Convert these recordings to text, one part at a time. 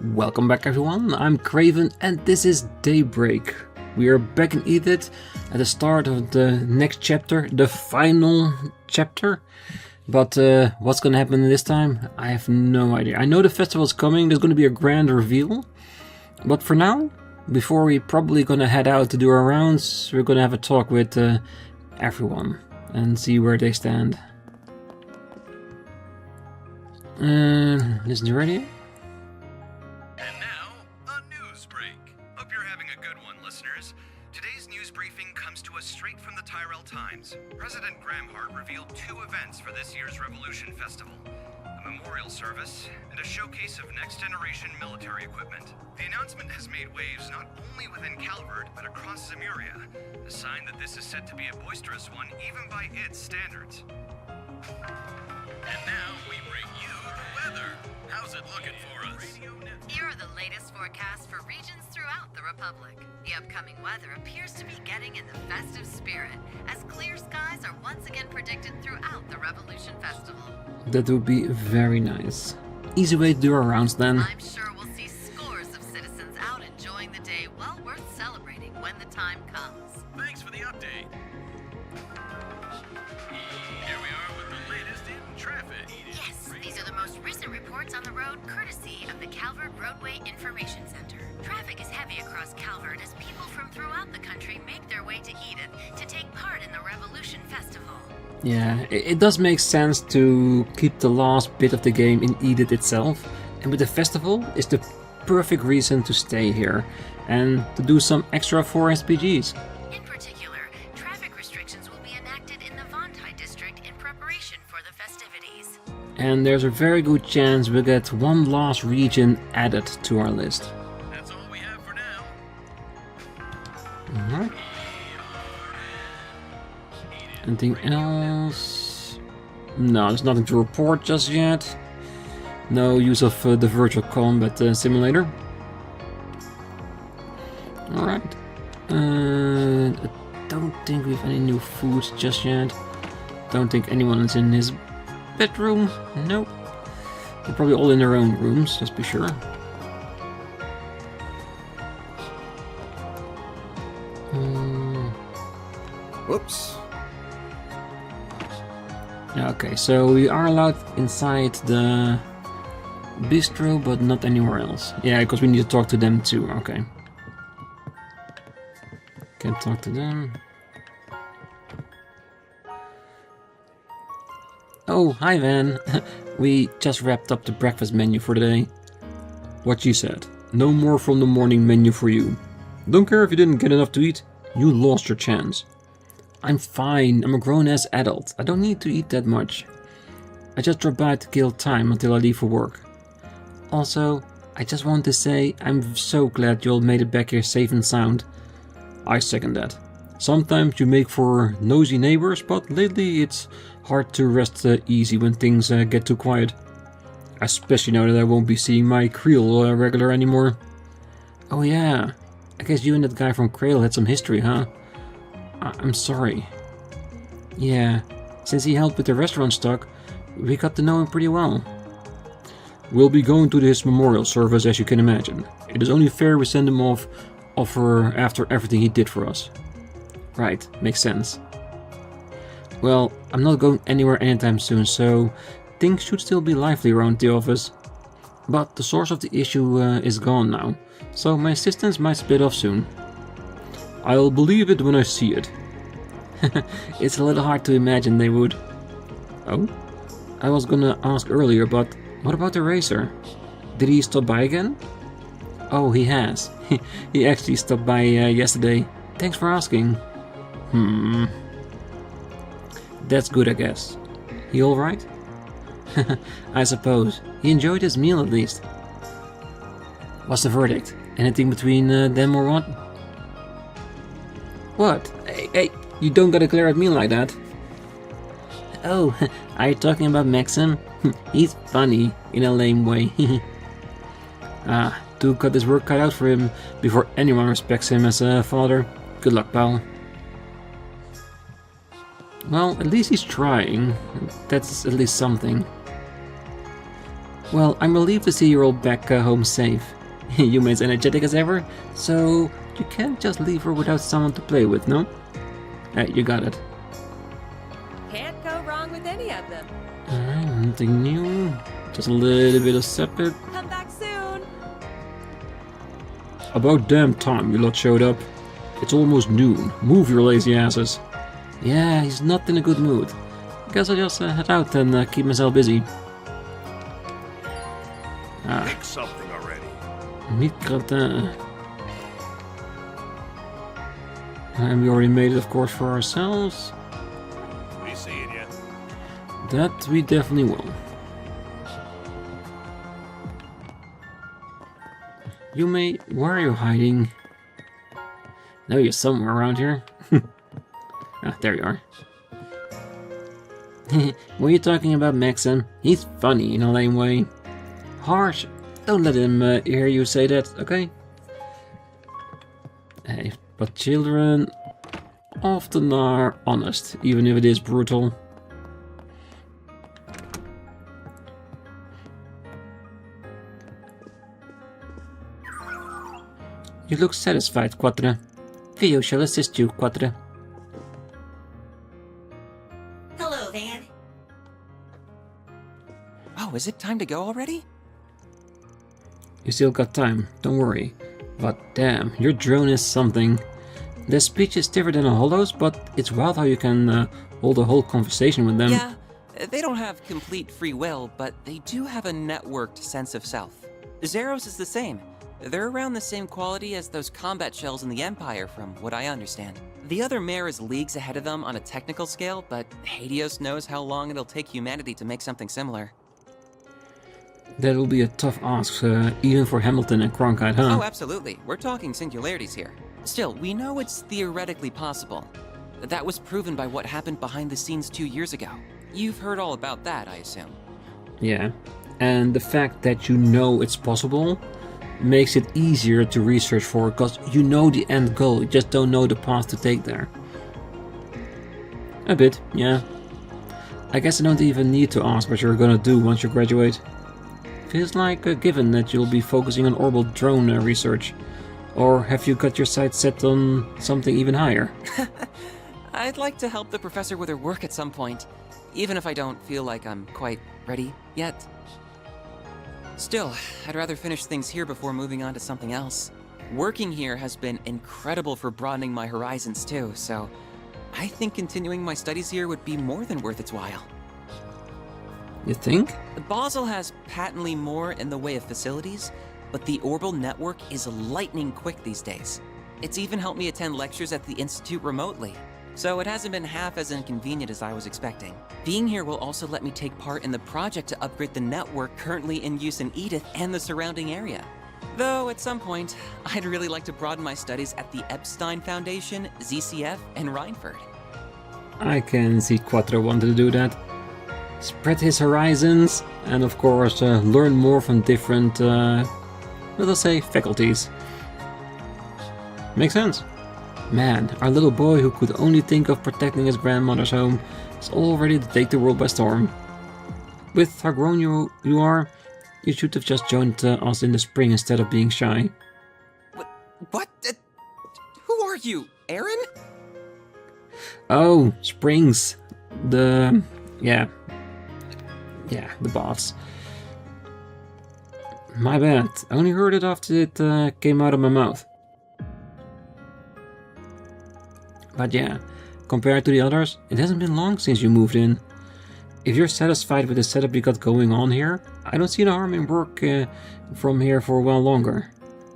Welcome back everyone, I'm Craven and this is Daybreak. We are back in Edith at the start of the next chapter, the final chapter. But what's gonna happen this time? I have no idea. I know the festival's coming, there's gonna be a grand reveal. But for now, before we're probably gonna head out to do our rounds, we're gonna have a talk with everyone and see where they stand. Listen to radio? And now, a news break. Hope you're having a good one, listeners. Today's news briefing comes to us straight from the Tyrell Times. President Gramhart revealed 2 events for this year's Revolution Festival. A memorial service and a showcase of next-generation military equipment. The announcement has made waves not only within Calvard, but across Zemuria, a sign that this is set to be a boisterous one even by its standards. And now we bring you the weather. How's it looking for us? Here are the latest forecasts for regions throughout the Republic. The upcoming weather appears to be getting in the festive spirit, as clear skies are once again predicted throughout the Revolution Festival. That would be very nice. Easy way to do our rounds then. I'm sure we'll see scores of citizens out enjoying the day, well worth celebrating when the time comes. Thanks for the update. Here we are with the latest in traffic. Yes, these are the most recent reports on the road courtesy of the Calvard Roadway Information Center. Traffic is heavy across Calvard as people from throughout the country make their way to Edith to take part in the Revolution Festival. Yeah, it does make sense to keep the last bit of the game in Edith itself, and with the festival is the perfect reason to stay here and to do some extra for SPGs. In particular, traffic restrictions will be enacted in the Vontai district in preparation for the festivities. And there's a very good chance we'll get one last region added to our list. That's all we have for now. Alright. Anything else? No, there's nothing to report just yet. No use of the virtual combat simulator. Alright. I don't think we have any new foods just yet. Don't think anyone is in his bedroom. Nope. They're probably all in their own rooms, just be sure. Whoops. Okay, so we are allowed inside the bistro, but not anywhere else. Yeah, because we need to talk to them too. Okay. Can't talk to them. Oh, hi Van. We just wrapped up the breakfast menu for the day. What she said. No more from the morning menu for you. Don't care if you didn't get enough to eat. You lost your chance. I'm fine. I'm a grown-ass adult. I don't need to eat that much. I just drop by to kill time until I leave for work. Also, I just want to say I'm so glad you all made it back here safe and sound. I second that. Sometimes you make for nosy neighbors, but lately it's hard to rest easy when things get too quiet. Especially now that I won't be seeing my Creel regular anymore. Oh yeah, I guess you and that guy from Creel had some history, huh? I'm sorry. Yeah, since he helped with the restaurant stock, we got to know him pretty well. We'll be going to his memorial service, as you can imagine. It is only fair we send him off after everything he did for us. Right, makes sense. Well, I'm not going anywhere anytime soon, so things should still be lively around the office. But the source of the issue is gone now, so my assistants might split off soon. I'll believe it when I see it. It's a little hard to imagine they would. Oh? I was gonna ask earlier, but what about the racer? Did he stop by again? Oh, he has. He actually stopped by yesterday. Thanks for asking. That's good, I guess. He alright? I suppose. He enjoyed his meal at least. What's the verdict? Anything between them or what? What? Hey, you don't gotta glare at me like that. Oh, are you talking about Maxim? He's funny, in a lame way. Duke got his work cut out for him before anyone respects him as a father. Good luck, pal. Well, at least he's trying. That's at least something. Well, I'm relieved to see you're all back home safe. Yume as energetic as ever, so you can't just leave her without someone to play with, no? You got it. Can't go wrong with any of them. Alright, nothing new. Just a little bit of separate. Come back soon. About damn time you lot showed up. It's almost noon. Move your lazy asses. Yeah, he's not in a good mood. Guess I'll just head out and keep myself busy. Pick something already. Meat gratin. And we already made it, of course, for ourselves. We seeing ya. That we definitely will. Yume, where are you hiding? Know you're somewhere around here. Ah, there you are. What are you talking about, Maxim? He's funny in a lame way. Harsh. Don't let him hear you say that, okay? Hey, but children often are honest, even if it is brutal. You look satisfied, Quatre. Theo shall assist you, Quatre. Hello, Van. Oh, is it time to go already? You still got time, don't worry. But damn, your drone is something. The speech is different than a Hollow's, but it's wild how you can hold a whole conversation with them. Yeah, they don't have complete free will, but they do have a networked sense of self. Zeros is the same. They're around the same quality as those combat shells in the Empire, from what I understand. The other mare is leagues ahead of them on a technical scale, but Hades knows how long it'll take humanity to make something similar. That will be a tough ask, even for Hamilton and Cronkite, huh? Oh, absolutely. We're talking singularities here. Still, we know it's theoretically possible. That was proven by what happened behind the scenes 2 years ago. You've heard all about that, I assume. Yeah, and the fact that you know it's possible makes it easier to research for, because you know the end goal, you just don't know the path to take there. A bit, yeah. I guess I don't even need to ask what you're gonna do once you graduate. Feels like a given that you'll be focusing on orbital drone research. Or have you got your sights set on something even higher? I'd like to help the professor with her work at some point, even if I don't feel like I'm quite ready yet. Still, I'd rather finish things here before moving on to something else. Working here has been incredible for broadening my horizons too, so I think continuing my studies here would be more than worth its while. You think? Basel has patently more in the way of facilities, but the orbital network is lightning quick these days. It's even helped me attend lectures at the Institute remotely, so it hasn't been half as inconvenient as I was expecting. Being here will also let me take part in the project to upgrade the network currently in use in Edith and the surrounding area. Though at some point, I'd really like to broaden my studies at the Epstein Foundation, ZCF, and Reinford. I can see Quattro wanted to do that. Spread his horizons, and of course learn more from different, let's say, faculties. Makes sense. Man, our little boy who could only think of protecting his grandmother's home is all ready to take the world by storm. With how grown you are, you should have just joined us in the spring instead of being shy. What? Who are you, Aaron? Oh, Springs. Yeah, the boss. My bad. I only heard it after it came out of my mouth. But yeah, compared to the others, it hasn't been long since you moved in. If you're satisfied with the setup you got going on here, I don't see no harm in work from here for a while longer.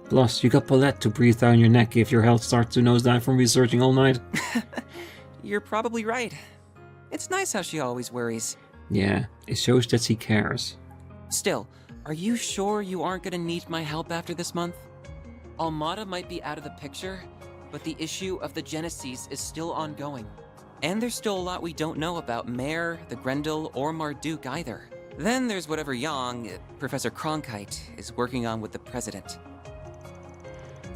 Plus, you got Paulette to breathe down your neck if your health starts to nosedive from researching all night. You're probably right. It's nice how she always worries. Yeah, it shows that she cares. Still, are you sure you aren't gonna need my help after this month? Almada might be out of the picture, but the issue of the Genesis is still ongoing. And there's still a lot we don't know about Mare, the Grendel, or Marduk either. Then there's whatever Yang, Professor Cronkite, is working on with the President.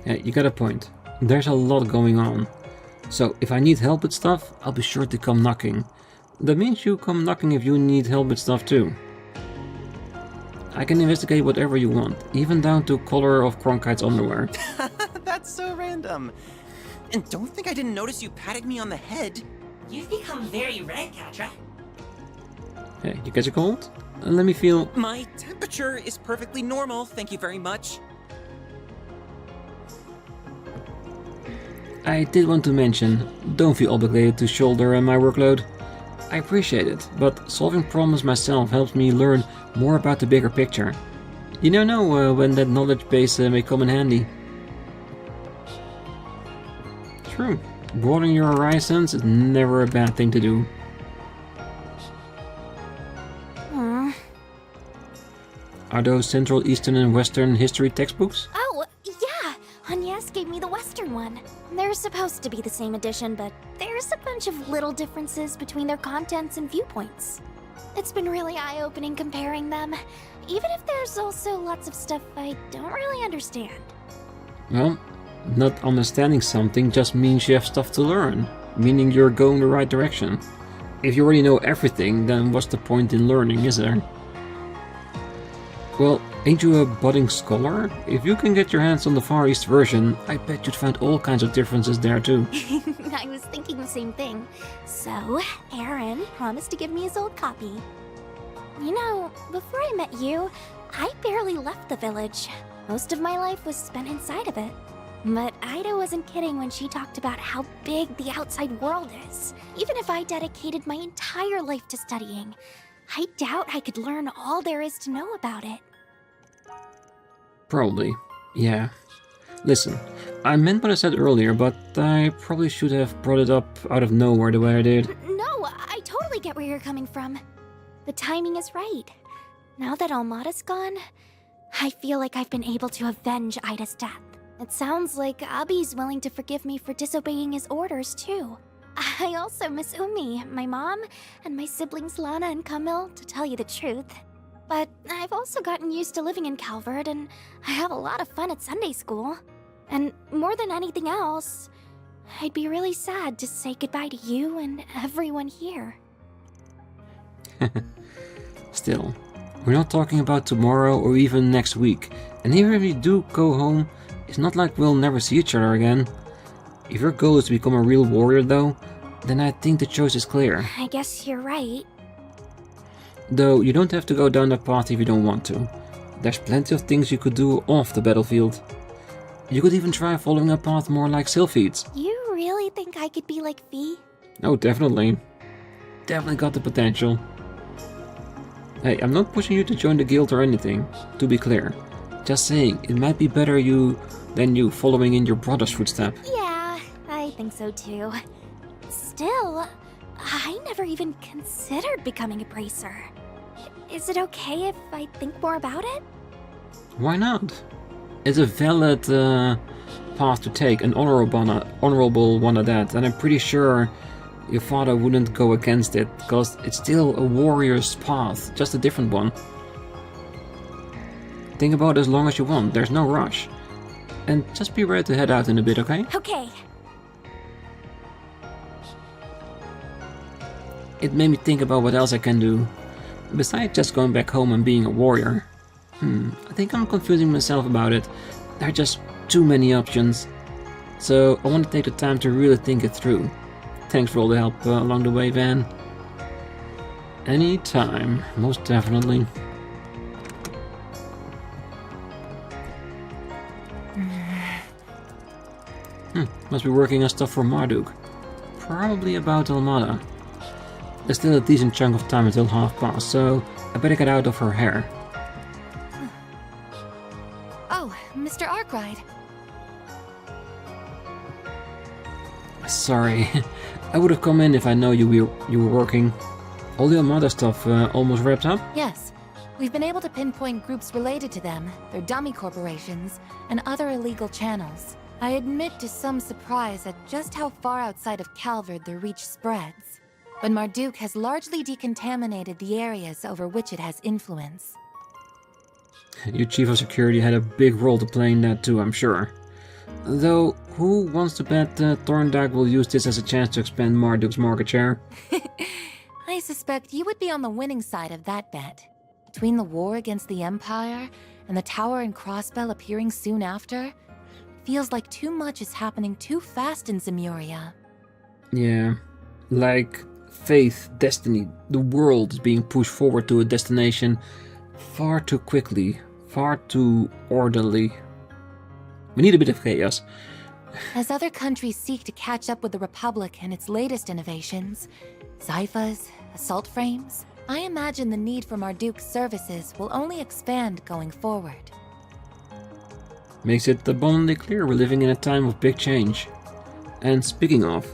Yeah, you got a point. There's a lot going on. So, if I need help with stuff, I'll be sure to come knocking. That means you come knocking if you need help with stuff too. I can investigate whatever you want, even down to color of Cronkite's underwear. That's so random. And don't think I didn't notice you patting me on the head. You've become very red, Katra. Hey, you catch a cold? Let me feel... My temperature is perfectly normal, thank you very much. I did want to mention, don't feel obligated to shoulder my workload. I appreciate it, but solving problems myself helps me learn more about the bigger picture. You never know when that knowledge base may come in handy. True, broadening your horizons is never a bad thing to do. Are those Central, Eastern and Western history textbooks? Oh, yeah! Agnes gave me the Western one. They're supposed to be the same edition, but there's a bunch of little differences between their contents and viewpoints. It's been really eye-opening comparing them, even if there's also lots of stuff I don't really understand. Well, not understanding something just means you have stuff to learn, meaning you're going the right direction. If you already know everything, then what's the point in learning, is there? Well, ain't you a budding scholar? If you can get your hands on the Far East version, I bet you'd find all kinds of differences there too. I was thinking the same thing. So, Aaron promised to give me his old copy. You know, before I met you, I barely left the village. Most of my life was spent inside of it. But Ida wasn't kidding when she talked about how big the outside world is. Even if I dedicated my entire life to studying, I doubt I could learn all there is to know about it. Probably, yeah. Listen, I meant what I said earlier, but I probably should have brought it up out of nowhere the way I did. No, I totally get where you're coming from. The timing is right. Now that Almada's gone, I feel like I've been able to avenge Ida's death. It sounds like Abi's willing to forgive me for disobeying his orders, too. I also miss Umi, my mom, and my siblings Lana and Camille, to tell you the truth. But I've also gotten used to living in Calvard, and I have a lot of fun at Sunday school. And more than anything else, I'd be really sad to say goodbye to you and everyone here. Still, we're not talking about tomorrow or even next week, and even if we do go home, it's not like we'll never see each other again. If your goal is to become a real warrior though, then I think the choice is clear. I guess you're right. Though you don't have to go down that path if you don't want to. There's plenty of things you could do off the battlefield. You could even try following a path more like Sylphide's. You really think I could be like Fee? Oh, definitely. Definitely got the potential. Hey, I'm not pushing you to join the guild or anything, to be clear. Just saying, it might be better than you following in your brother's footstep. Yeah, I think so too. Still, I never even considered becoming a bracer. Is it okay if I think more about it? Why not? It's a valid path to take, an honorable one at that, and I'm pretty sure your father wouldn't go against it, because it's still a warrior's path, just a different one. Think about it as long as you want, there's no rush. And just be ready to head out in a bit, okay? Okay. It made me think about what else I can do, besides just going back home and being a warrior. I think I'm confusing myself about it. There are just too many options. So I want to take the time to really think it through. Thanks for all the help along the way, Van. Anytime, most definitely. Must be working on stuff for Marduk. Probably about Almada. There's still a decent chunk of time until past, so I better get out of her hair. Oh, Mr. ARKRIDE. Sorry, I would have come in if I know you were working. All the Almada stuff almost wrapped up? Yes. We've been able to pinpoint groups related to them, their dummy corporations, and other illegal channels. I admit to some surprise at just how far outside of Calvard their reach spreads. But Marduk has largely decontaminated the areas over which it has influence. Your chief of security had a big role to play in that too, I'm sure. Though, who wants to bet Thorndyke will use this as a chance to expand Marduk's market share? I suspect you would be on the winning side of that bet. between the war against the Empire and the Tower and Crossbell appearing soon after, it feels like too much is happening too fast in Zemuria. Yeah, like faith, destiny, the world is being pushed forward to a destination far too quickly, far too orderly. We need a bit of chaos. As other countries seek to catch up with the Republic and its latest innovations, Zyphas, assault frames, I imagine the need for Marduk's services will only expand going forward. Makes it abundantly clear we're living in a time of big change. And speaking of,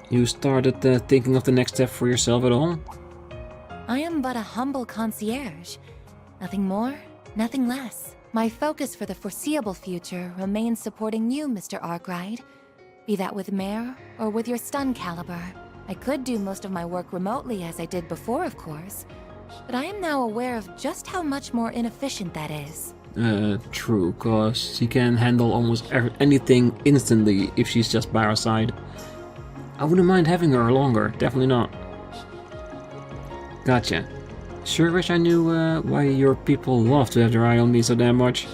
you started thinking of the next step for yourself at all? I am but a humble concierge. Nothing more, nothing less. My focus for the foreseeable future remains supporting you, Mr. ARKRIDE. Be that with Mare or with your stun caliber. I could do most of my work remotely as I did before, of course, but I am now aware of just how much more inefficient that is. True, cause she can handle almost anything instantly if she's just by our side. I wouldn't mind having her longer, definitely not. Gotcha. Sure wish I knew why your people love to have their eye on me so damn much.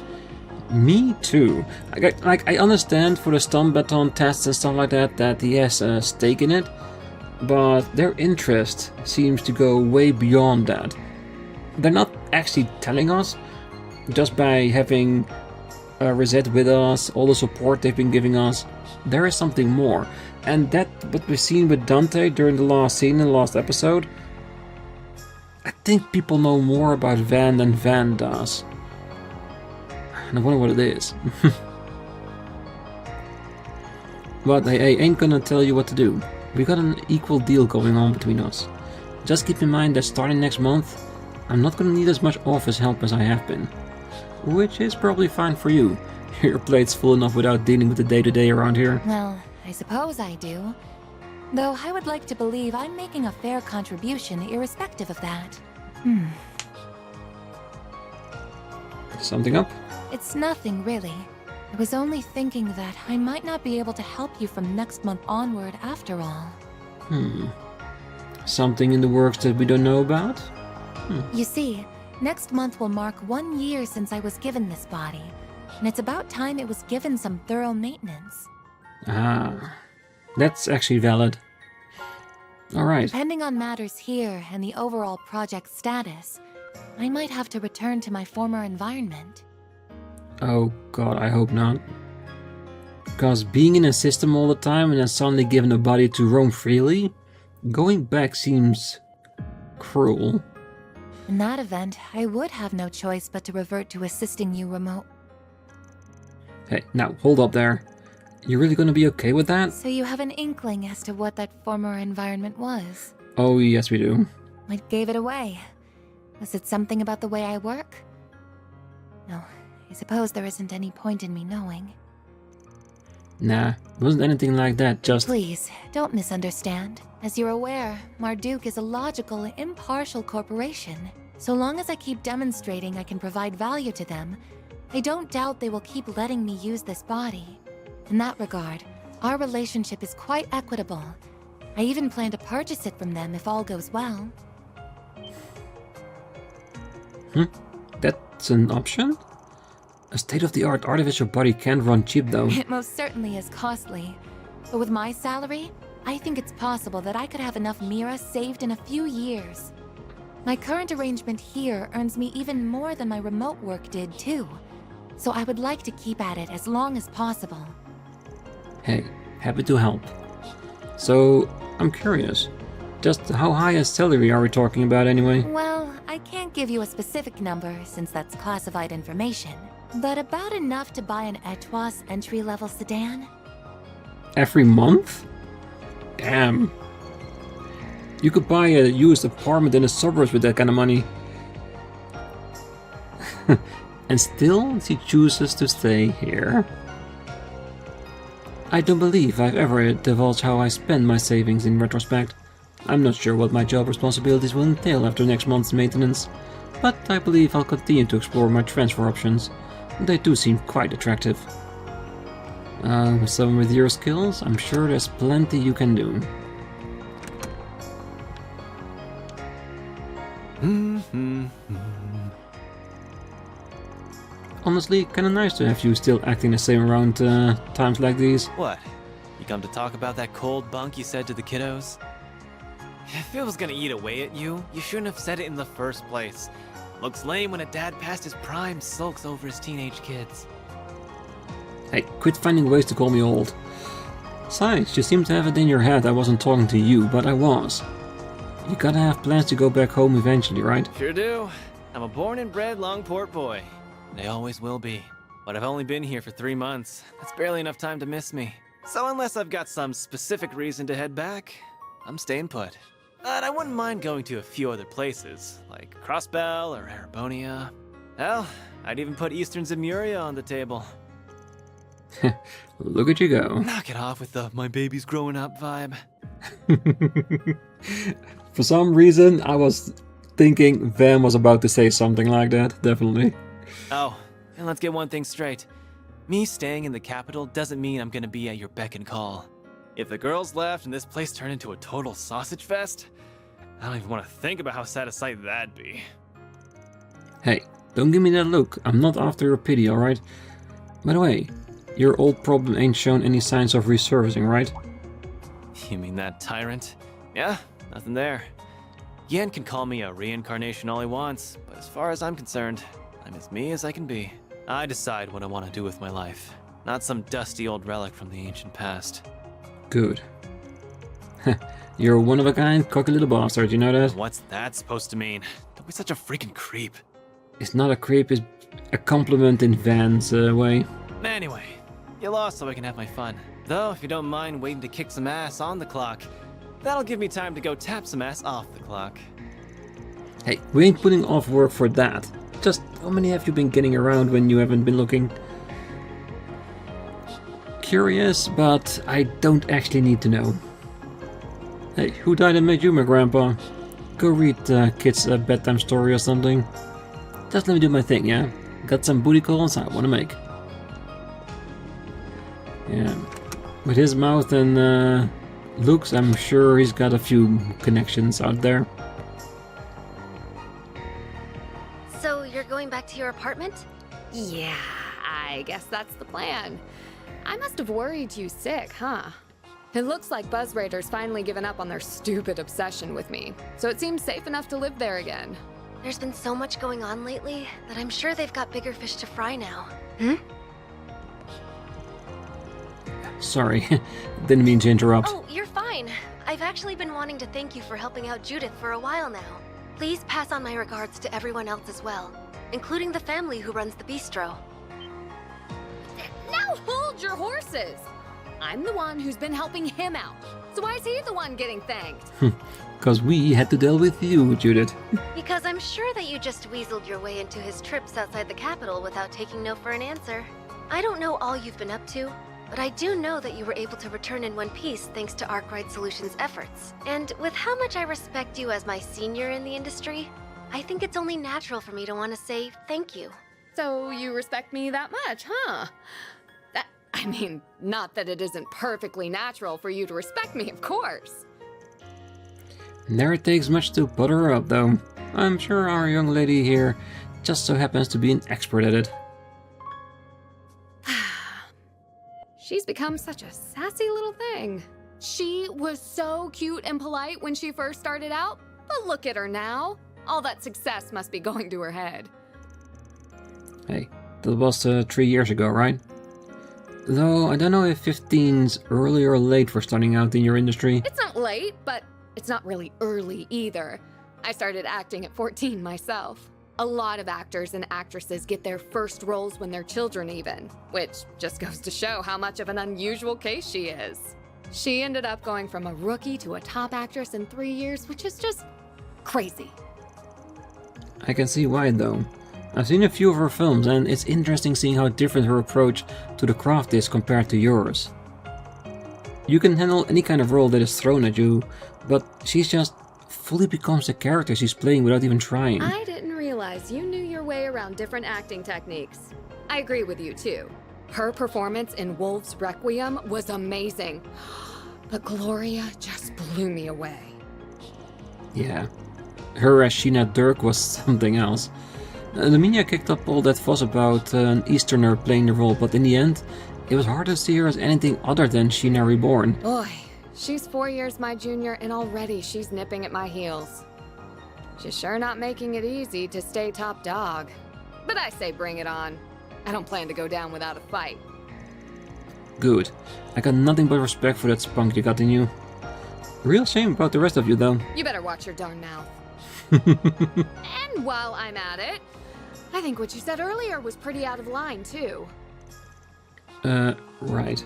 Me too. I understand for the stun baton tests and stuff like that he has a stake in it, but their interest seems to go way beyond that. They're not actually telling us, just by having Rosette with us, all the support they've been giving us, there is something more. And that, what we've seen with Dante during the last scene in the last episode, I think people know more about Van than Van does. And I wonder what it is. But I ain't gonna tell you what to do. We got an equal deal going on between us. Just keep in mind that starting next month, I'm not gonna need as much office help as I have been. Which is probably fine for you. Your plate's full enough without dealing with the day-to-day around here. Well, I suppose I do. Though I would like to believe I'm making a fair contribution irrespective of that. Something up? It's nothing, really. I was only thinking that I might not be able to help you from next month onward after all. Something in the works that we don't know about? You see, next month will mark 1 year since I was given this body, and it's about time it was given some thorough maintenance. Ah, that's actually valid. Alright. Depending on matters here and the overall project status, I might have to return to my former environment. Oh god, I hope not. Because being in a system all the time and then suddenly given a body to roam freely, going back seems cruel. In that event, I would have no choice but to revert to assisting you remote. Hey, now, hold up there. You really gonna be okay with that? So you have an inkling as to what that former environment was? Oh, yes we do. What gave it away? Was it something about the way I work? No, I suppose there isn't any point in me knowing. Nah, it wasn't anything like that, just... Please, don't misunderstand. As you're aware, Marduk is a logical, impartial corporation. So long as I keep demonstrating I can provide value to them, I don't doubt they will keep letting me use this body. In that regard, our relationship is quite equitable. I even plan to purchase it from them if all goes well. That's an option? A state-of-the-art artificial body can't run cheap though. It most certainly is costly. But with my salary, I think it's possible that I could have enough Mira saved in a few years. My current arrangement here earns me even more than my remote work did too. So I would like to keep at it as long as possible. Hey, happy to help. So, I'm curious. Just how high a salary are we talking about anyway? Well, I can't give you a specific number since that's classified information. But about enough to buy an Etois entry-level sedan? Every month? Damn. You could buy a used apartment in the suburbs with that kind of money. And still, she chooses to stay here. I don't believe I've ever divulged how I spend my savings in retrospect. I'm not sure what my job responsibilities will entail after next month's maintenance, but I believe I'll continue to explore my transfer options. They do seem quite attractive. Someone with your skills, I'm sure there's plenty you can do. honestly kinda nice to have you still acting the same around times like these. What? You come to talk about that cold bunk you said to the kiddos? If it was gonna eat away at you, you shouldn't have said it in the first place. Looks lame when a dad past his prime sulks over his teenage kids. Hey, quit finding ways to call me old. Besides, you seem to have it in your head I wasn't talking to you, but I was. You gotta have plans to go back home eventually, right? Sure do. I'm a born and bred Longport boy. And I always will be. But I've only been here for 3 months. That's barely enough time to miss me. So unless I've got some specific reason to head back, I'm staying put. But I wouldn't mind going to a few other places, like Crossbell or Arabonia. Hell, I'd even put Eastern Zemuria on the table. Look at you go. Knock it off with the my baby's growing up vibe. For some reason, I was thinking Van was about to say something like that, definitely. Oh, and let's get one thing straight. Me staying in the capital doesn't mean I'm gonna be at your beck and call. If the girls left and this place turned into a total sausage fest, I don't even want to think about how sad a sight that'd be. Hey, don't give me that look. I'm not after your pity, alright? By the way, your old problem ain't shown any signs of resurfacing, right? You mean that tyrant? Yeah, nothing there. Yen can call me a reincarnation all he wants, but as far as I'm concerned, I'm as me as I can be. I decide what I want to do with my life, not some dusty old relic from the ancient past. Good. You're a one-of-a-kind, cocky little bastard, you know that? What's that supposed to mean? Don't be such a freaking creep. It's not a creep, it's a compliment in Van's way. Anyway, you lost so I can have my fun. Though, if you don't mind waiting to kick some ass on the clock, that'll give me time to go tap some ass off the clock. Hey, we ain't putting off work for that. Just how many have you been getting around when you haven't been looking? Curious, but I don't actually need to know. Hey, who died and made you my grandpa? Go read kids a bedtime story or something. Just let me do my thing, yeah? Got some booty calls I want to make. Yeah, with his mouth and looks, I'm sure he's got a few connections out there. So you're going back to your apartment? Yeah, I guess that's the plan. I must have worried you sick, huh? It looks like Buzz Raiders finally given up on their stupid obsession with me, so it seems safe enough to live there again. There's been so much going on lately that I'm sure they've got bigger fish to fry now. Sorry, didn't mean to interrupt. Oh, you're fine. I've actually been wanting to thank you for helping out Judith for a while now. Please pass on my regards to everyone else as well, including the family who runs the bistro. Now hold your horses! I'm the one who's been helping him out, so why is he the one getting thanked? Because we had to deal with you, Judith. Because I'm sure that you just weaseled your way into his trips outside the capital without taking no for an answer. I don't know all you've been up to, but I do know that you were able to return in one piece thanks to ARKRIDE Solutions' efforts. And with how much I respect you as my senior in the industry, I think it's only natural for me to want to say thank you. So you respect me that much, huh? I mean, not that it isn't perfectly natural for you to respect me, of course. Never takes much to butter her up, though. I'm sure our young lady here just so happens to be an expert at it. She's become such a sassy little thing. She was so cute and polite when she first started out, but look at her now. All that success must be going to her head. Hey, that was 3 years ago, right? Though I don't know if 15's early or late for starting out in your industry. It's not late, but it's not really early either. I started acting at 14 myself. A lot of actors and actresses get their first roles when they're children even, which just goes to show how much of an unusual case she is. She ended up going from a rookie to a top actress in 3 years, which is just crazy. I can see why, though. I've seen a few of her films, and it's interesting seeing how different her approach to the craft is compared to yours. You can handle any kind of role that is thrown at you, but she's just fully becomes the character she's playing without even trying. I didn't realize you knew your way around different acting techniques. I agree with you, too. Her performance in Wolf's Requiem was amazing, but Gloria just blew me away. Yeah. Her as Sheena Dirk was something else. The media kicked up all that fuss about an Easterner playing the role, but in the end, it was hard to see her as anything other than Sheena Reborn. Boy, she's 4 years my junior and already she's nipping at my heels. She's sure not making it easy to stay top dog. But I say bring it on. I don't plan to go down without a fight. Good. I got nothing but respect for that spunk you got in you. Real shame about the rest of you, though. You better watch your darn mouth. And while I'm at it, I think what you said earlier was pretty out of line, too. Right.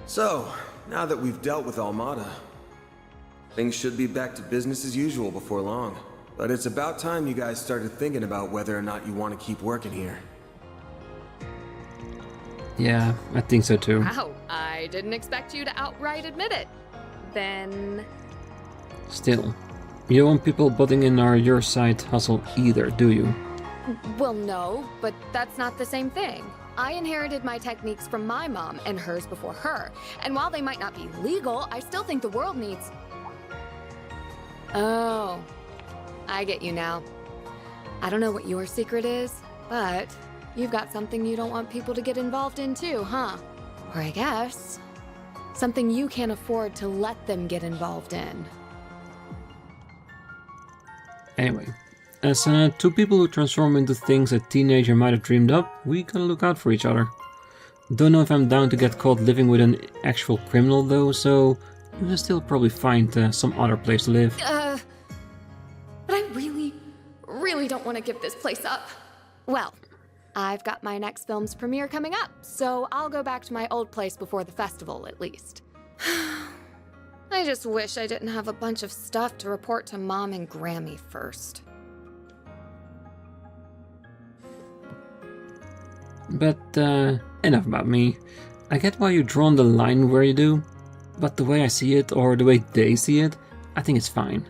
So, now that we've dealt with Almada, things should be back to business as usual before long. But it's about time you guys started thinking about whether or not you want to keep working here. Yeah, I think so too. Wow, I didn't expect you to outright admit it. Then... Still, you don't want people butting in your side hustle either, do you? Well, no, but that's not the same thing. I inherited my techniques from my mom and hers before her. And while they might not be legal, I still think the world needs... Oh, I get you now. I don't know what your secret is, but you've got something you don't want people to get involved in too, huh? Or I guess, something you can't afford to let them get involved in. Anyway, as two people who transform into things a teenager might have dreamed up, we gotta look out for each other. Don't know if I'm down to get caught living with an actual criminal though, so you can still probably find some other place to live. But I really don't want to give this place up. Well, I've got my next film's premiere coming up, so I'll go back to my old place before the festival at least. I just wish I didn't have a bunch of stuff to report to Mom and Grammy first. But, enough about me. I get why you've drawn the line where you do, but the way I see it, or the way they see it, I think it's fine.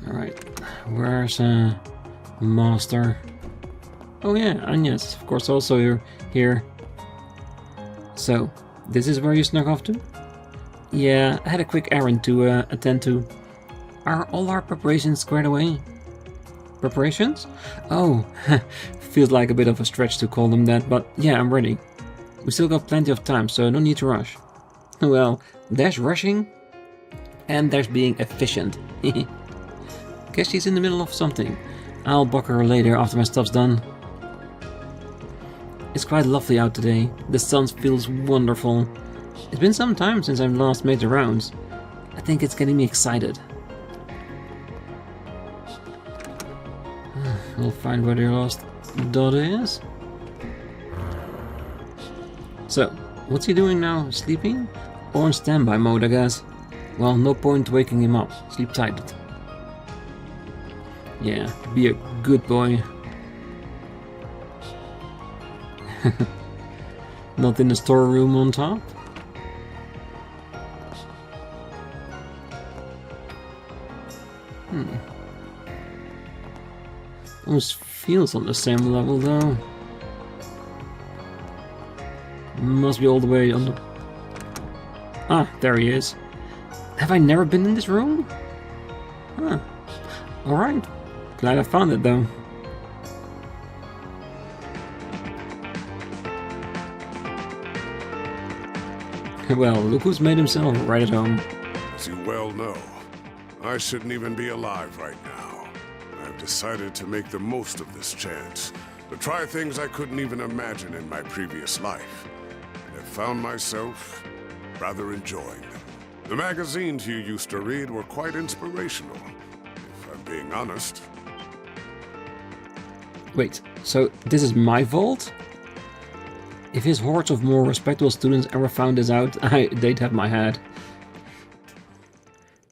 Alright, where's, Master? Oh yeah, Agnes, of course also you're here. So, this is where you snuck off to? Yeah, I had a quick errand to attend to. Are all our preparations squared away? Preparations? Oh, feels like a bit of a stretch to call them that, but yeah, I'm ready. We still got plenty of time, so no need to rush. Well, there's rushing, and there's being efficient. Guess she's in the middle of something. I'll buck her later after my stuff's done. It's quite lovely out today. The sun feels wonderful. It's been some time since I've last made the rounds. I think it's getting me excited. We'll find where your lost daughter is. So, what's he doing now? Sleeping? Or in standby mode, I guess. Well, no point waking him up. Sleep tight. Yeah, be a good boy. Not in the storeroom on top? Almost feels on the same level though. Must be all the way on the... Ah, there he is. Have I never been in this room? Huh. Alright. Glad I found it though. Well, look who's made himself right at home. As you well know, I shouldn't even be alive right now. I've decided to make the most of this chance, to try things I couldn't even imagine in my previous life, and have found myself rather enjoying them. The magazines you used to read were quite inspirational, if I'm being honest. Wait, so this is my vault? If his hordes of more respectable students ever found this out, they'd have my head.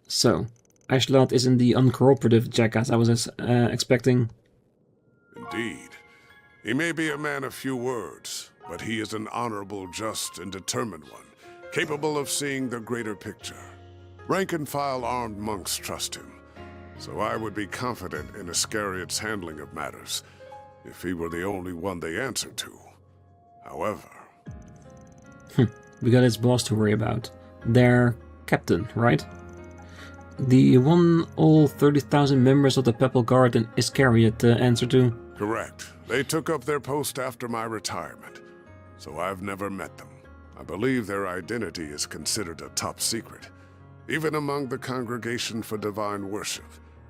So, Ashlot isn't the uncooperative jackass I was expecting. Indeed. He may be a man of few words, but he is an honorable, just, and determined one, capable of seeing the greater picture. Rank-and-file armed monks trust him, so I would be confident in Iscariot's handling of matters, if he were the only one they answer to. However... We got his boss to worry about. Their captain, right? The one all 30,000 members of the Papal Guard and Iscariot answer to? Correct. They took up their post after my retirement, so I've never met them. I believe their identity is considered a top secret, even among the Congregation for Divine Worship,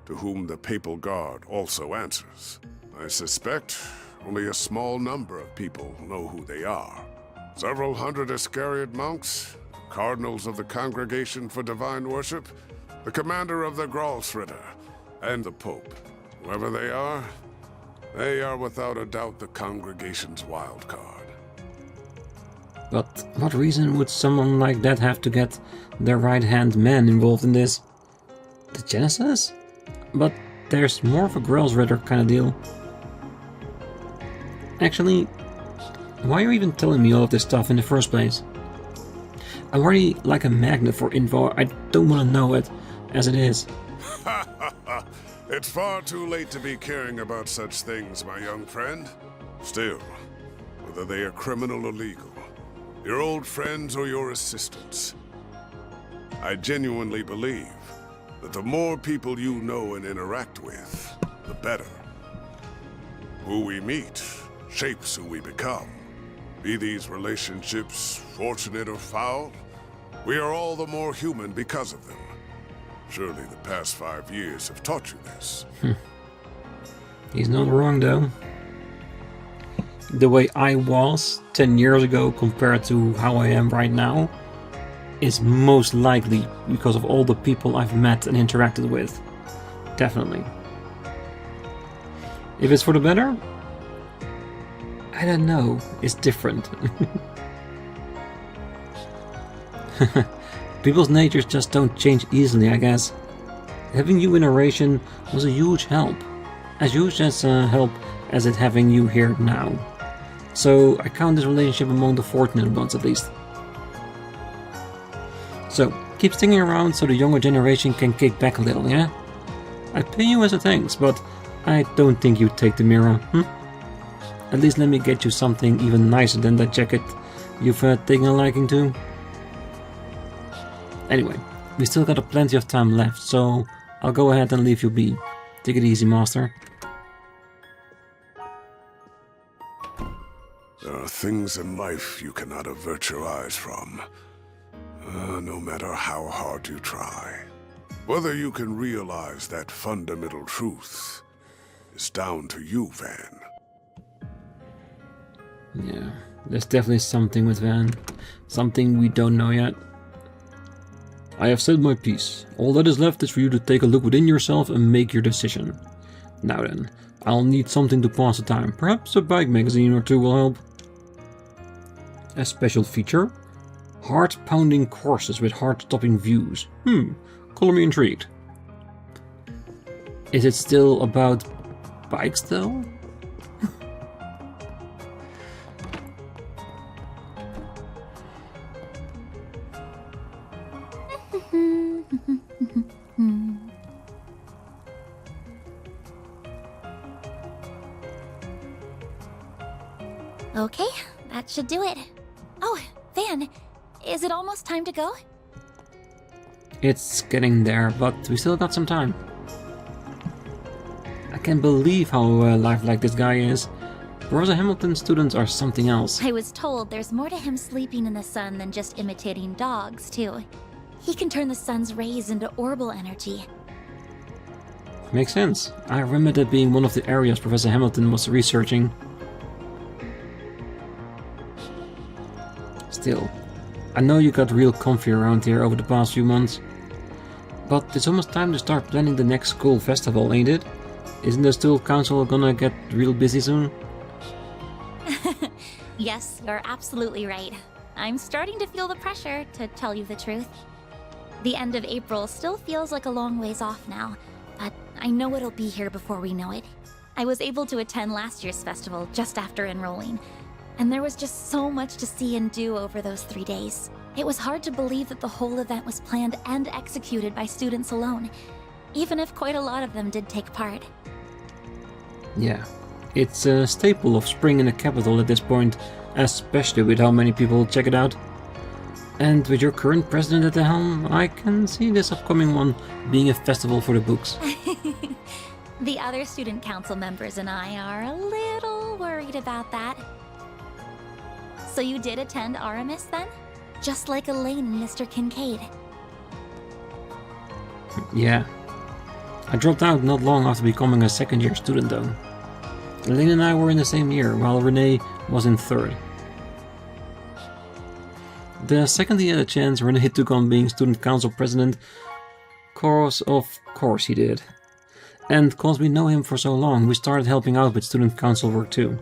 to whom the Papal Guard also answers. I suspect only a small number of people know who they are. Several hundred Iscariot monks, cardinals of the Congregation for Divine Worship, the commander of the Gralsritter, and the Pope. Whoever they are without a doubt the Congregation's wild card. But what reason would someone like that have to get their right-hand man involved in this? The Genesis? But there's more of a Gralsritter kind of deal. Actually, why are you even telling me all of this stuff in the first place? I'm already like a magnet for info. I don't want to know it as it is. It's far too late to be caring about such things, my young friend. Still, whether they are criminal or legal, your old friends or your assistants, I genuinely believe that the more people you know and interact with, the better. Who we meet shapes who we become. Be these relationships fortunate or foul, we are all the more human because of them. Surely the past 5 years have taught you this. He's not wrong though. The way I was 10 years ago compared to how I am right now is most likely because of all the people I've met and interacted with. Definitely. If it's for the better, I don't know. It's different. People's natures just don't change easily, I guess. Having you in narration was a huge help. As huge as help as it having you here now. So I count this relationship among the fortunate ones at least. So keep sticking around so the younger generation can kick back a little, yeah? I pay you as a thanks, but I don't think you'd take the mirror, At least let me get you something even nicer than that jacket you've taken a liking to. Anyway, we still got plenty of time left, so I'll go ahead and leave you be. Take it easy, master. There are things in life you cannot avert your eyes from, no matter how hard you try. Whether you can realize that fundamental truth is down to you, Van. Yeah, there's definitely something with Van. Something we don't know yet. I have said my piece. All that is left is for you to take a look within yourself and make your decision. Now then, I'll need something to pass the time. Perhaps a bike magazine or two will help. A special feature? Heart-pounding courses with heart-stopping views. Color me intrigued. Is it still about bikes though? Okay, that should do it. Oh, Van, is it almost time to go? It's getting there, but we still got some time. I can't believe how lifelike this guy is. Professor Hamilton's students are something else. I was told there's more to him sleeping in the sun than just imitating dogs, too. He can turn the sun's rays into orbital energy. Makes sense. I remember that being one of the areas Professor Hamilton was researching. Still, I know you got real comfy around here over the past few months. But it's almost time to start planning the next school festival, ain't it? Isn't the school council gonna get real busy soon? Yes, you're absolutely right. I'm starting to feel the pressure, to tell you the truth. The end of April still feels like a long ways off now, but I know it'll be here before we know it. I was able to attend last year's festival just after enrolling, and there was just so much to see and do over those 3 days. It was hard to believe that the whole event was planned and executed by students alone, even if quite a lot of them did take part. Yeah, it's a staple of spring in the capital at this point, especially with how many people check it out. And with your current president at the helm, I can see this upcoming one being a festival for the books. The other student council members and I are a little worried about that. So you did attend RMS then? Just like Elaine and Mr. Kincaid. Yeah. I dropped out not long after becoming a second-year student though. Elaine and I were in the same year, while Renee was in third. The second he had a chance, Renee took on being student council president, cause of course he did. And cause we know him for so long, we started helping out with student council work too.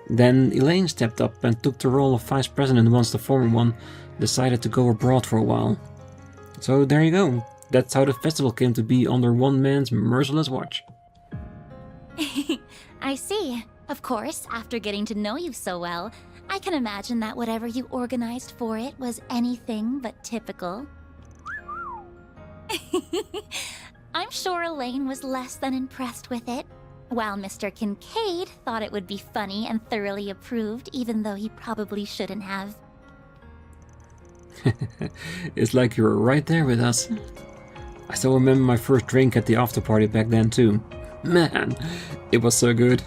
Then Elaine stepped up and took the role of vice president once the former one decided to go abroad for a while. So there you go. That's how the festival came to be under one man's merciless watch. I see. Of course, after getting to know you so well, I can imagine that whatever you organized for it was anything but typical. I'm sure Elaine was less than impressed with it, while Mr. Kincaid thought it would be funny and thoroughly approved, even though he probably shouldn't have. It's like you were right there with us. I still remember my first drink at the after party back then too. Man, it was so good.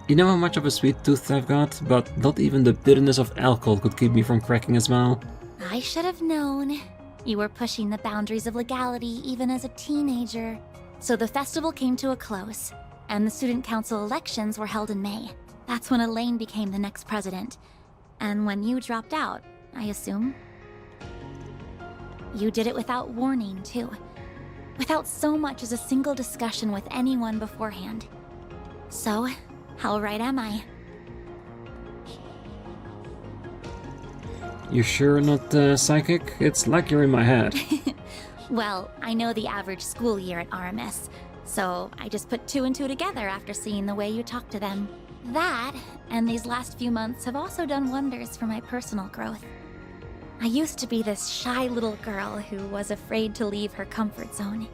You know how much of a sweet tooth I've got, but not even the bitterness of alcohol could keep me from cracking a smile. I should have known. You were pushing the boundaries of legality even as a teenager. So the festival came to a close, and the student council elections were held in May. That's when Elaine became the next president. And when you dropped out, I assume. You did it without warning, too. Without so much as a single discussion with anyone beforehand. So, how right am I? You sure not psychic? It's like you're in my head. Well, I know the average school year at RMS, so I just put two and two together after seeing the way you talk to them. That, and these last few months have also done wonders for my personal growth. I used to be this shy little girl who was afraid to leave her comfort zone.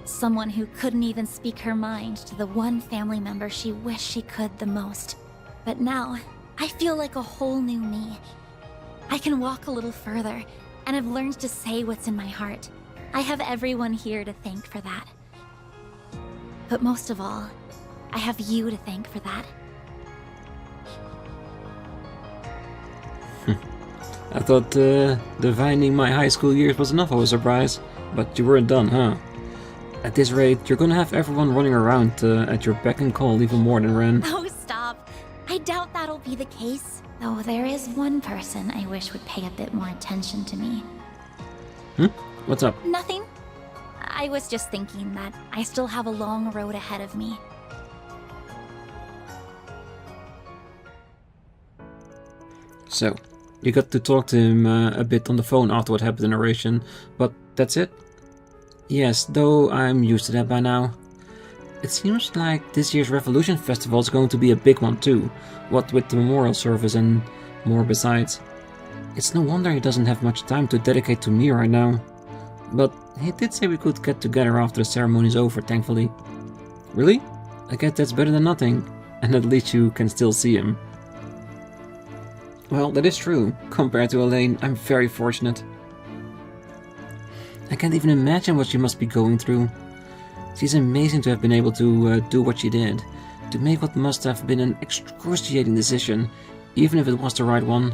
Someone who couldn't even speak her mind to the one family member she wished she could the most. But now, I feel like a whole new me. I can walk a little further, and have learned to say what's in my heart. I have everyone here to thank for that. But most of all, I have you to thank for that. I thought divining my high school years was enough of a surprise, but you weren't done, huh? At this rate, you're gonna have everyone running around at your beck and call even more than Ren. Oh, stop. I doubt that'll be the case. Though there is one person I wish would pay a bit more attention to me. What's up? Nothing. I was just thinking that I still have a long road ahead of me. So, you got to talk to him a bit on the phone after what happened in narration, but that's it? Yes, though I'm used to that by now. It seems like this year's Revolution Festival is going to be a big one too, what with the memorial service and more besides. It's no wonder he doesn't have much time to dedicate to me right now. But he did say we could get together after the ceremony's over, thankfully. Really? I guess that's better than nothing, and at least you can still see him. Well, that is true. Compared to Elaine, I'm very fortunate. I can't even imagine what she must be going through. She's amazing to have been able to do what she did, to make what must have been an excruciating decision, even if it was the right one.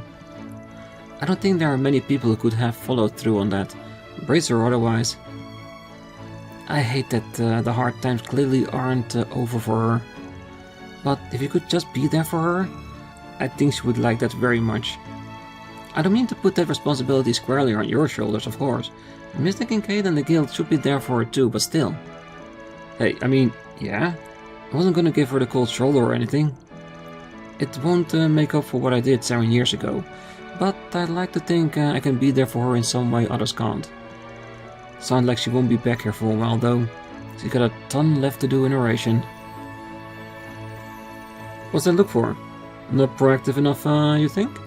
I don't think there are many people who could have followed through on that, brace or otherwise. I hate that the hard times clearly aren't over for her. But if you could just be there for her, I think she would like that very much. I don't mean to put that responsibility squarely on your shoulders, of course. Mr. Kincaid and the guild should be there for her too, but still. Hey, I mean, yeah, I wasn't gonna give her the cold shoulder or anything. It won't make up for what I did 7 years ago, but I'd like to think I can be there for her in some way others can't. Sounds like she won't be back here for a while though. She's got a ton left to do in narration. What's that look for? Not proactive enough, you think?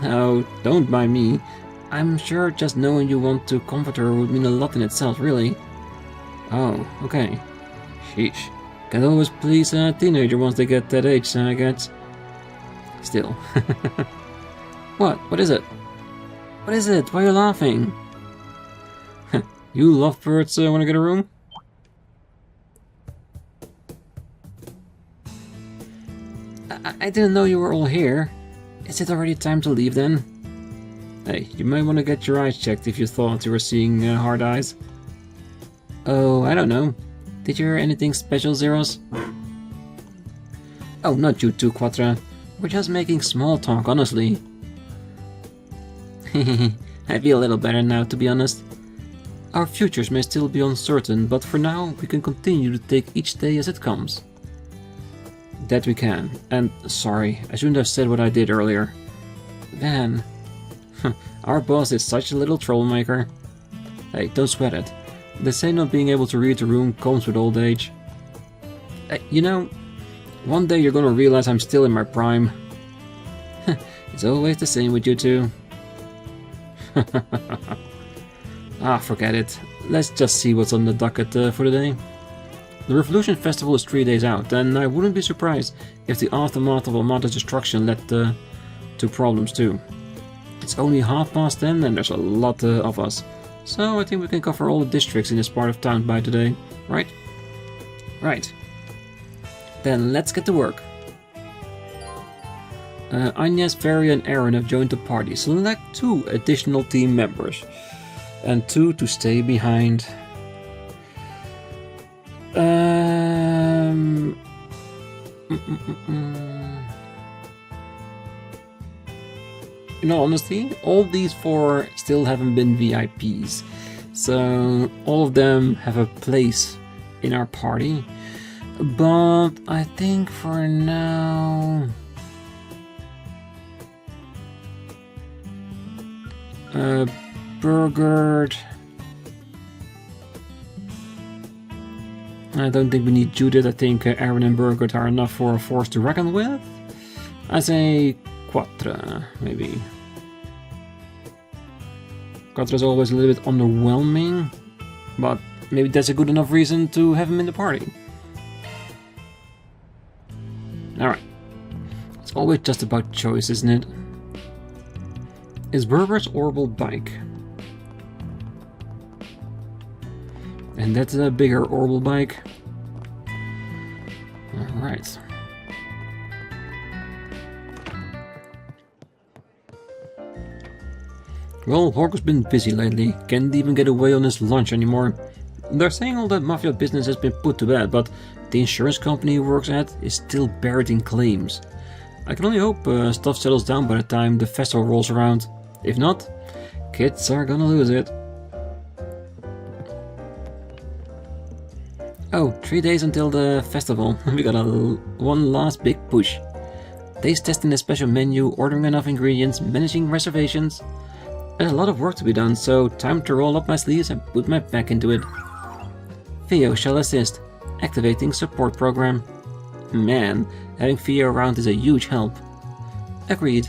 Oh, don't mind me. I'm sure just knowing you want to comfort her would mean a lot in itself, really. Oh, okay. Sheesh. Can't always please a teenager once they get that age, I guess. Still. What? What is it? What is it? Why are you laughing? You lovebirds want to get a room? I didn't know you were all here. Is it already time to leave then? Hey, you might want to get your eyes checked if you thought you were seeing hard eyes. Oh, I don't know. Did you hear anything special, Zeros? Oh, not you too, Quatra. We're just making small talk, honestly. I feel a little better now, to be honest. Our futures may still be uncertain, but for now we can continue to take each day as it comes. That we can. And sorry, I shouldn't have said what I did earlier. Van. Our boss is such a little troublemaker. Hey, don't sweat it. They say not being able to read the room comes with old age. You know, one day you're gonna realize I'm still in my prime. It's always the same with you two. Forget it. Let's just see what's on the docket for the day. The Revolution Festival is 3 days out, and I wouldn't be surprised if the aftermath of Armada's destruction led to problems too. It's only 10:30 and there's a lot of us, so I think we can cover all the districts in this part of town by today, right? Right. Then let's get to work. Agnes, Ferry and Aaron have joined the party. Select 2 additional team members. And 2 to stay behind. In all honesty, all these 4 still haven't been VIPs. So all of them have a place in our party. But I think for now... Burgard. I don't think we need Judith. I think Aaron and Burgard are enough for a force to reckon with. I say Quatra, maybe. Quatra's always a little bit underwhelming, but maybe that's a good enough reason to have him in the party. Alright. It's always just about choice, isn't it? Is Burger's orbital bike. And that's a bigger orbital bike. Alright. Well, Hawk been busy lately. Can't even get away on his lunch anymore. They're saying all that mafia business has been put to bed, but the insurance company he works at is still buried in claims. I can only hope stuff settles down by the time the festival rolls around. If not, kids are gonna lose it. Oh, 3 days until the festival. We got one last big push. Taste testing the special menu, ordering enough ingredients, managing reservations. There's a lot of work to be done, so time to roll up my sleeves and put my back into it. Theo shall assist. Activating support program. Man, having Theo around is a huge help. Agreed.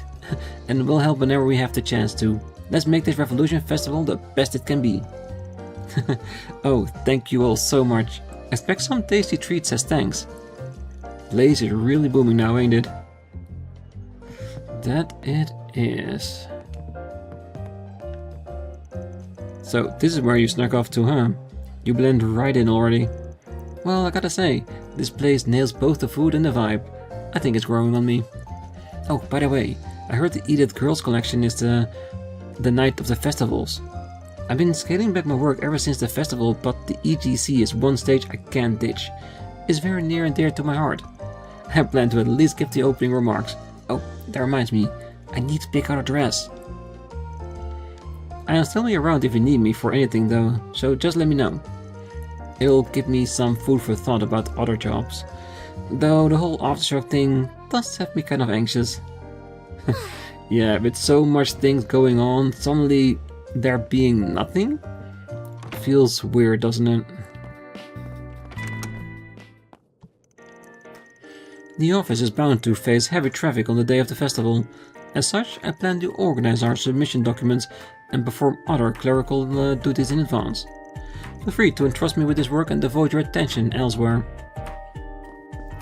And we'll help whenever we have the chance to. Let's make this Revolution Festival the best it can be. Oh, thank you all so much. Expect some tasty treats as thanks. Blaze is really booming now, ain't it? That it is. So, this is where you snuck off to, huh? You blend right in already. Well, I gotta say, this place nails both the food and the vibe. I think it's growing on me. Oh, by the way, I heard the Edith Girls Collection is the night of the festivals. I've been scaling back my work ever since the festival, but the EGC is one stage I can't ditch. It's very near and dear to my heart. I plan to at least give the opening remarks. Oh, that reminds me, I need to pick out a dress. I'll still be around if you need me for anything though, so just let me know. It'll give me some food for thought about other jobs. Though the whole aftershock thing does have me kind of anxious. Yeah, with so much things going on, suddenly there being nothing? Feels weird, doesn't it? The office is bound to face heavy traffic on the day of the festival. As such, I plan to organize our submission documents and perform other clerical duties in advance. Feel free to entrust me with this work and devote your attention elsewhere.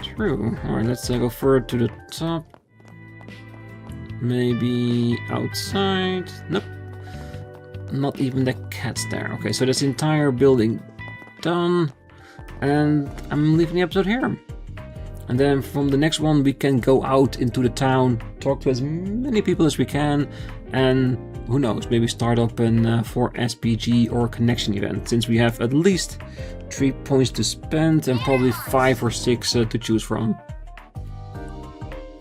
True. Alright, let's go further to the top. Maybe outside? Nope. not even the cats there. Okay, so that's the entire building done. And I'm leaving the episode here. And then from the next one we can go out into the town, talk to as many people as we can, and who knows, maybe start up an 4SPG or connection event, since we have at least 3 points to spend and probably 5 or 6 to choose from.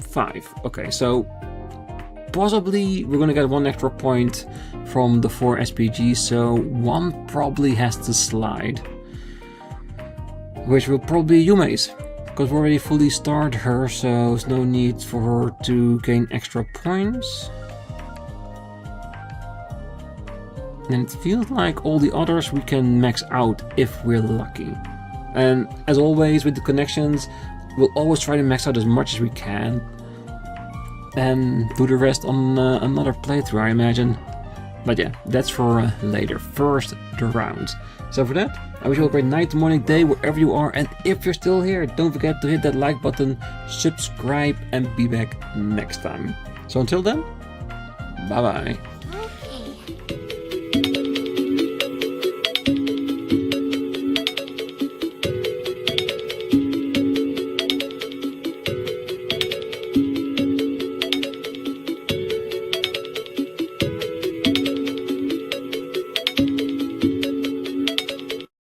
5. Okay, so possibly we're gonna get 1 extra point from the 4SPG, so 1 probably has to slide. Which will probably be Yume's, because we already fully starred her, so there's no need for her to gain extra points. And it feels like all the others we can max out if we're lucky. And as always with the connections, we'll always try to max out as much as we can. And do the rest on another playthrough, I imagine. But yeah, that's for later. First, the rounds. So for that, I wish you all a great night, morning, day, wherever you are. And if you're still here, don't forget to hit that like button, subscribe, and be back next time. So until then, bye bye.